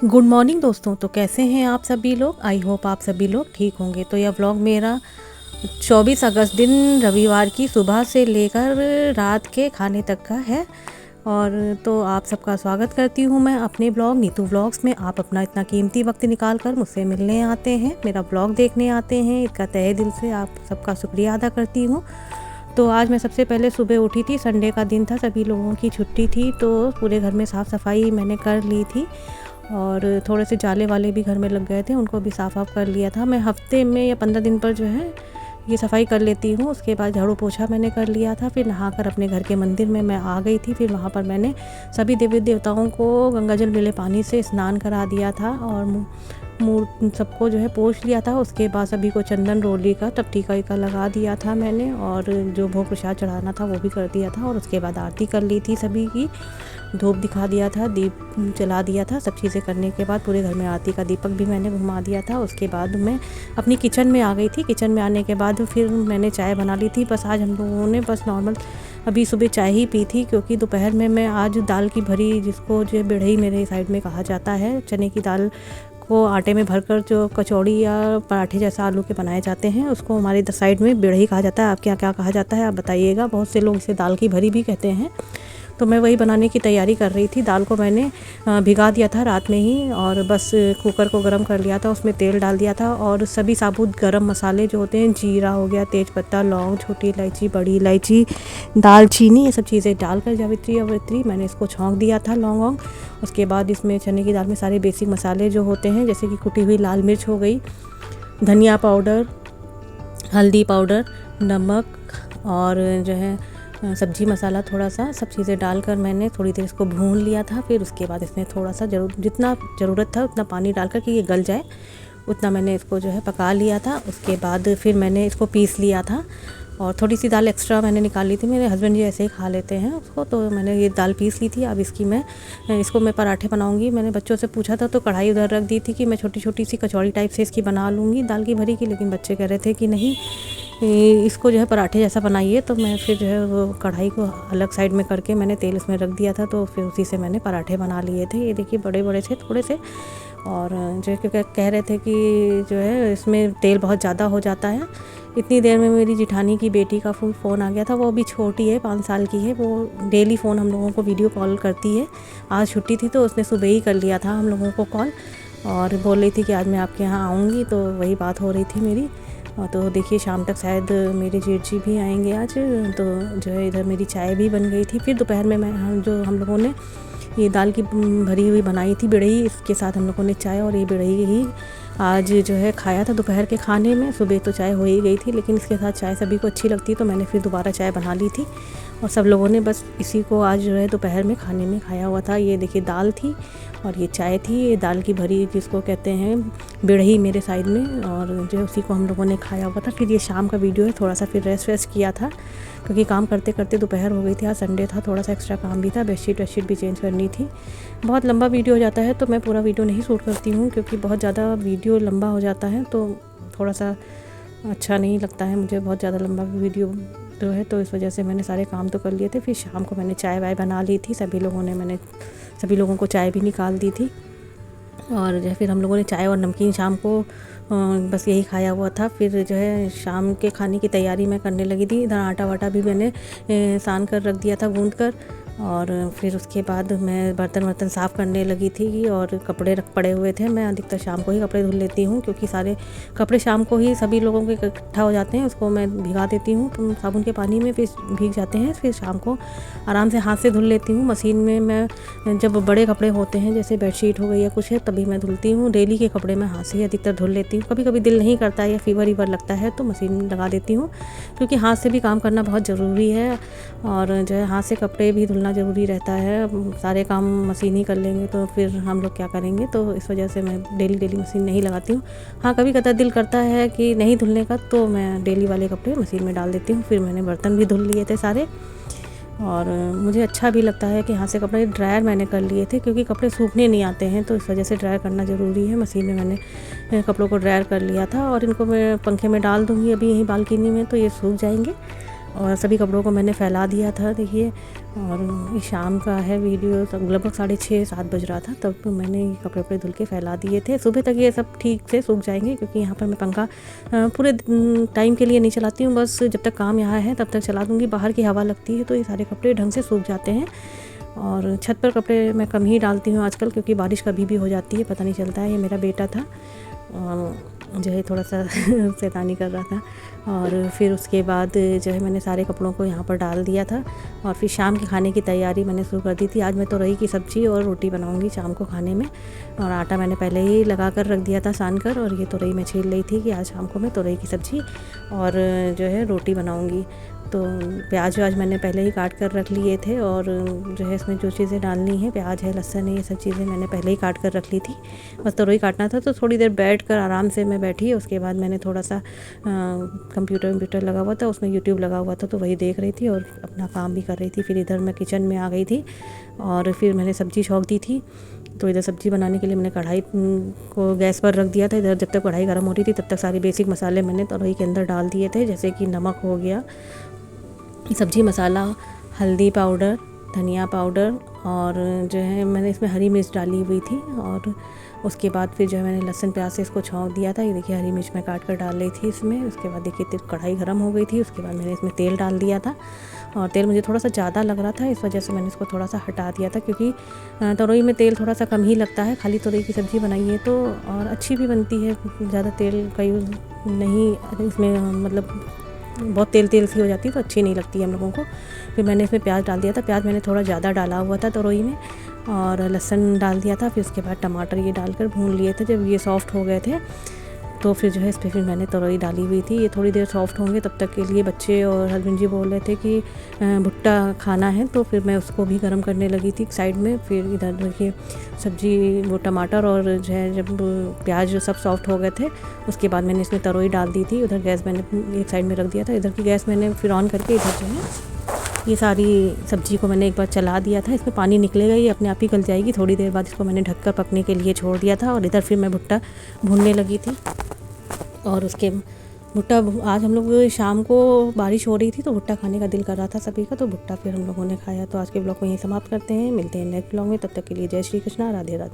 Good morning दोस्तों। तो कैसे हैं आप सभी लोग? आई होप आप सभी लोग ठीक होंगे। तो यह व्लॉग मेरा 24 अगस्त दिन रविवार की सुबह से लेकर रात के खाने तक का है। और तो आप सबका स्वागत करती हूँ मैं अपने ब्लॉग नीतू व्लॉग्स में। आप अपना इतना कीमती वक्त निकाल कर मुझसे मिलने आते हैं, मेरा ब्लॉग देखने आते हैं, इसका तहे दिल से आप सबका शुक्रिया अदा करती हूँ। तो आज मैं सबसे पहले सुबह उठी थी, संडे का दिन था, सभी लोगों की छुट्टी थी, तो पूरे घर में साफ़ सफाई मैंने कर ली थी। और थोड़े से जाले वाले भी घर में लग गए थे, उनको भी साफ़ कर लिया था। मैं हफ्ते में या 15 दिन पर जो है ये सफाई कर लेती हूँ। उसके बाद झाड़ू पोछा मैंने कर लिया था। फिर नहाकर अपने घर के मंदिर में मैं आ गई थी। फिर वहाँ पर मैंने सभी देवी देवताओं को गंगाजल मिले पानी से स्नान करा दिया था और मुँह सबको जो है पोंछ लिया था। उसके बाद सभी को चंदन रोली का तब टीका वीका लगा दिया था मैंने, और जो भोग प्रसाद चढ़ाना था वो भी कर दिया था। और उसके बाद आरती कर ली थी सभी की, धूप दिखा दिया था, दीप जला दिया था। सब चीज़ें करने के बाद पूरे घर में आरती का दीपक भी मैंने घुमा दिया था। उसके बाद मैं अपनी किचन में आ गई थी। किचन में आने के बाद फिर मैंने चाय बना ली थी। बस आज हम लोगों ने बस नॉर्मल अभी सुबह चाय ही पी थी, क्योंकि दोपहर में मैं आज दाल की भरी, जिसको जो बिढ़ई मेरे साइड में कहा जाता है, चने की दाल को आटे में भरकर जो कचौड़ी या पराठे जैसा आलू के बनाए जाते हैं, उसको हमारे साइड में बिढ़ई कहा जाता है। आपके यहाँ क्या कहा जाता है आप बताइएगा। बहुत से लोग इसे दाल की भरी भी कहते हैं। तो मैं वही बनाने की तैयारी कर रही थी। दाल को मैंने भिगा दिया था रात में ही, और बस कुकर को गरम कर लिया था, उसमें तेल डाल दिया था, और सभी साबुत गरम मसाले जो होते हैं, जीरा हो गया, तेज़पत्ता, लौंग, छोटी इलायची, बड़ी इलायची, दालचीनी, ये सब चीज़ें डालकर जावित्री अवित्री मैंने इसको छौंक दिया था, लौंग वौंग। उसके बाद इसमें चने की दाल में सारे बेसिक मसाले जो होते हैं, जैसे कि कुटी हुई लाल मिर्च हो गई, धनिया पाउडर, हल्दी पाउडर, नमक और जो है सब्जी मसाला थोड़ा सा, सब चीज़ें डालकर मैंने थोड़ी देर इसको भून लिया था। फिर उसके बाद इसमें थोड़ा सा जितना ज़रूरत था उतना पानी डालकर कि ये गल जाए, उतना मैंने इसको जो है पका लिया था। उसके बाद फिर मैंने इसको पीस लिया था, और थोड़ी सी दाल एक्स्ट्रा मैंने निकाल ली थी। मेरे हस्बैंड जी ऐसे ही खा लेते हैं उसको, तो मैंने ये दाल पीस ली थी। अब इसको मैं पराठे बनाऊंगी। मैंने बच्चों से पूछा था तो कढ़ाई उधर रख दी थी कि मैं छोटी छोटी सी कचौड़ी टाइप से इसकी बना लूँगी दाल की भरी की, लेकिन बच्चे कह रहे थे कि नहीं, इसको जो है पराठे जैसा बनाइए। तो मैं फिर जो है वो कढ़ाई को अलग साइड में करके मैंने तेल इसमें रख दिया था, तो फिर उसी से मैंने पराठे बना लिए थे। ये देखिए बड़े बड़े थे थोड़े से, और जो क्योंकि कह रहे थे कि जो है इसमें तेल बहुत ज़्यादा हो जाता है। इतनी देर में मेरी जिठानी की बेटी का फ़ोन आ गया था। वो अभी छोटी है, 5 साल की है। वो डेली फ़ोन हम लोगों को वीडियो कॉल करती है। आज छुट्टी थी तो उसने सुबह ही कर लिया था हम लोगों को कॉल, और बोल रही थी कि आज मैं आपके यहाँ आऊँगी। तो वही बात हो रही थी मेरी। तो देखिए शाम तक शायद मेरे जेठ जी भी आएंगे आज। तो जो है इधर मेरी चाय भी बन गई थी। फिर दोपहर में हम लोगों ने ये दाल की भरी हुई बनाई थी बिढ़ई, इसके साथ हम लोगों ने चाय और ये बिढ़ई ही आज जो है खाया था दोपहर के खाने में। सुबह तो चाय हो ही गई थी, लेकिन इसके साथ चाय सभी को अच्छी लगती है, तो मैंने फिर दोबारा चाय बना ली थी, और सब लोगों ने बस इसी को आज जो है दोपहर में खाने में खाया हुआ था। ये देखिए दाल थी और ये चाय थी, ये दाल की भरी जिसको कहते हैं बिढ़ई मेरे साइड में, और जो है उसी को हम लोगों ने खाया हुआ था। फिर ये शाम का वीडियो है, थोड़ा सा फिर रेस्ट वेस्ट किया था, क्योंकि काम करते करते दोपहर हो गई थी। आज संडे था, थोड़ा सा एक्स्ट्रा काम भी था, बेडशीट वेडशीट भी चेंज करनी थी। बहुत लंबा वीडियो हो जाता है तो मैं पूरा वीडियो नहीं शूट करती हूँ, क्योंकि बहुत ज़्यादा वीडियो लंबा हो जाता है तो थोड़ा सा अच्छा नहीं लगता है मुझे, बहुत ज़्यादा लंबा वीडियो जो है। तो इस वजह से मैंने सारे काम तो कर लिए थे। फिर शाम को मैंने चाय वाय बना ली थी, मैंने सभी लोगों को चाय भी निकाल दी थी, और जो है फिर हम लोगों ने चाय और नमकीन शाम को बस यही खाया हुआ था। फिर जो है शाम के खाने की तैयारी मैं करने लगी थी। इधर आटा वाटा भी मैंने सान कर रख दिया था गूंद कर, और फिर उसके बाद मैं बर्तन वर्तन साफ़ करने लगी थी, और कपड़े पड़े हुए थे। मैं अधिकतर शाम को ही कपड़े धुल लेती हूँ, क्योंकि सारे कपड़े शाम को ही सभी लोगों के इकट्ठा हो जाते हैं। उसको मैं भिगा देती हूँ तो साबुन के पानी में, फिर भीग जाते हैं। फिर शाम को आराम से हाथ से धुल लेती हूँ। मशीन में मैं जब बड़े कपड़े होते हैं, जैसे बेडशीट हो गई या कुछ है, तभी मैं धुलती हूँ। डेली के कपड़े मैं हाथ से ही अधिकतर धुल लेती हूँ। कभी कभी दिल नहीं करता है या फीवर वीवर लगता है तो मशीन लगा देती हूँ, क्योंकि हाथ से भी काम करना बहुत ज़रूरी है, और जो है हाथ से कपड़े भी धुलना ज़रूरी रहता है। सारे काम मशीन ही कर लेंगे तो फिर हम लोग क्या करेंगे, तो इस वजह से मैं डेली मशीन नहीं लगाती हूँ। हाँ, कभी कदा दिल करता है कि नहीं धुलने का, तो मैं डेली वाले कपड़े मशीन में डाल देती हूँ। फिर मैंने बर्तन भी धुल लिए थे सारे, और मुझे अच्छा भी लगता है कि हाथ से कपड़े ड्रायर मैंने कर लिए थे, क्योंकि कपड़े सूखने नहीं आते हैं, तो इस वजह से ड्रायर करना ज़रूरी है। मशीन में मैंने कपड़ों को ड्रायर कर लिया था, और इनको मैं पंखे में डाल दूँगी अभी यहीं बालकनी में, तो ये सूख जाएंगे। और सभी कपड़ों को मैंने फैला दिया था देखिए। और ये शाम का है वीडियो, लगभग 6:30-7 बज रहा था, तब मैंने ये कपड़े वपड़े धुल के फैला दिए थे। सुबह तक ये सब ठीक से सूख जाएंगे, क्योंकि यहाँ पर मैं पंखा पूरे टाइम के लिए नहीं चलाती हूँ, बस जब तक काम यहाँ है तब तक चला दूँगी। बाहर की हवा लगती है तो ये सारे कपड़े ढंग से सूख जाते हैं। और छत पर कपड़े मैं कम ही डालती हूँ आजकल, क्योंकि बारिश कभी भी हो जाती है, पता नहीं चलता है। ये मेरा बेटा था जो है थोड़ा सा शैतानी कर रहा था। और फिर उसके बाद जो है मैंने सारे कपड़ों को यहाँ पर डाल दिया था। और फिर शाम के खाने की तैयारी मैंने शुरू कर दी थी। आज मैं तोरई की सब्ज़ी और रोटी बनाऊँगी शाम को खाने में। और आटा मैंने पहले ही लगा कर रख दिया था सान कर, और ये तोरई मैं छील रही थी कि आज शाम को मैं तोरई की सब्ज़ी और जो है रोटी बनाऊँगी। तो प्याज व्याज मैंने पहले ही काट कर रख लिए थे, और जो है इसमें जो चीज़ें डालनी है, प्याज है, लहसुन है, ये सब चीज़ें मैंने पहले ही काट कर रख ली थी। बस तोरई काटना था, तो थोड़ी देर बैठ कर आराम से मैं बैठी। उसके बाद मैंने थोड़ा सा कंप्यूटर लगा हुआ था, उसमें यूट्यूब लगा हुआ था, तो वही देख रही थी और अपना काम भी कर रही थी। फिर इधर मैं किचन में आ गई थी और फिर मैंने सब्ज़ी छौंक दी थी। तो इधर सब्ज़ी बनाने के लिए मैंने कढ़ाई को गैस पर रख दिया था। इधर जब तक कढ़ाई गर्म हो रही थी तब तक सारे बेसिक मसाले मैंने तोरई के अंदर डाल दिए थे, जैसे कि नमक हो गया, सब्ज़ी मसाला, हल्दी पाउडर, धनिया पाउडर, और जो है मैंने इसमें हरी मिर्च डाली हुई थी। और उसके बाद फिर जो है मैंने लहसुन प्याज से इसको छौंक दिया था। ये देखिए हरी मिर्च मैं काट कर डाल रही थी इसमें। उसके बाद देखिए कढ़ाई गर्म हो गई थी। उसके बाद मैंने इसमें तेल डाल दिया था, और तेल मुझे थोड़ा सा ज़्यादा लग रहा था, इस वजह से मैंने इसको थोड़ा सा हटा दिया था, क्योंकि तोरई में तेल थोड़ा सा कम ही लगता है। खाली तोरई की सब्ज़ी बनाइए तो, और अच्छी भी बनती है, ज़्यादा तेल का यूज़ नहीं इसमें, मतलब बहुत तेल सी हो जाती है तो अच्छी नहीं लगती है हम लोगों को। फिर मैंने इसमें प्याज डाल दिया था। प्याज मैंने थोड़ा ज़्यादा डाला हुआ था तोरई में, और लहसुन डाल दिया था। फिर उसके बाद टमाटर ये डालकर भून लिए थे। जब ये सॉफ़्ट हो गए थे तो फिर जो है इस पर फिर मैंने तोरई डाली हुई थी। ये थोड़ी देर सॉफ्ट होंगे तब तक के लिए बच्चे और हस्बैंड जी बोल रहे थे कि भुट्टा खाना है, तो फिर मैं उसको भी गर्म करने लगी थी साइड में। फिर इधर देखिए सब्ज़ी, वो टमाटर और जो है जब प्याज सब सॉफ्ट हो गए थे, उसके बाद मैंने इसमें तोरई डाल दी थी। उधर गैस मैंने एक साइड में रख दिया था, इधर की गैस मैंने फिर ऑन करके इधर जो है ये सारी सब्ज़ी को मैंने एक बार चला दिया था। इसमें पानी निकलेगा, ये अपने आप ही गल जाएगी। थोड़ी देर बाद इसको मैंने ढककर पकने के लिए छोड़ दिया था, और इधर फिर मैं भुट्टा भूनने लगी थी। और उसके भुट्टा आज हम लोग शाम को बारिश हो रही थी तो भुट्टा खाने का दिल कर रहा था सभी का, तो भुट्टा फिर हम लोगों ने खाया। तो आज के ब्लॉग को यहीं समाप्त करते हैं, मिलते हैं नेक्स्ट ब्लॉग में। तब तक के लिए जय श्री कृष्णा, राधे राधे।